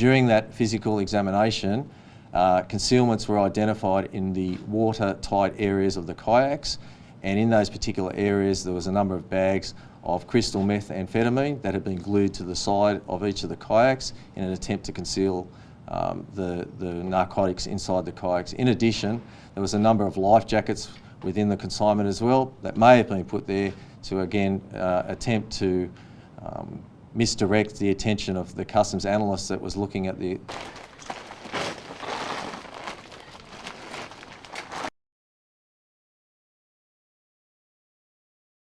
During that physical examination, concealments were identified in the watertight areas of the kayaks, and in those particular areas there was a number of bags of crystal methamphetamine that had been glued to the side of each of the kayaks in an attempt to conceal the narcotics inside the kayaks. In addition, there was a number of life jackets within the consignment as well that may have been put there to again attempt to misdirect the attention of the customs analyst that was looking at the